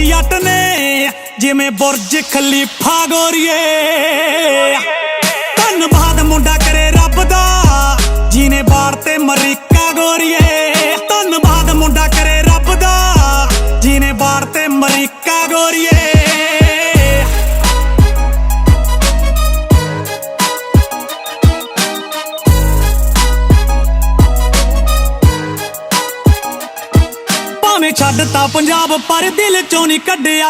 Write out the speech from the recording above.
ਜੱਟ ਨੇ ਜਿਵੇਂ ਬੁਰਜ ਖਲੀਫਾ ਗੋਰੀਏ। ਧੰਨਵਾਦ ਮੁੰਡਾ ਕਰੇ ਰੱਬ ਦਾ ਜਿਹਨੇ ਬਾੜ ਤੇ ਅਮਰੀਕਾ ਗੋਰੀਏ। ਧੰਨਵਾਦ ਮੁੰਡਾ ਕਰੇ ਰੱਬ ਦਾ ਜਿਹਨੇ ਬਾੜ ਤੇ ਅਮਰੀਕਾ ਗੋਰੀਏ। ਭਾਵੇਂ ਛੱਡਤਾ ਪੰਜਾਬ ਪਰ ਦਿਲ ਚੋਂ ਨਹੀਂ ਕੱਢਿਆ।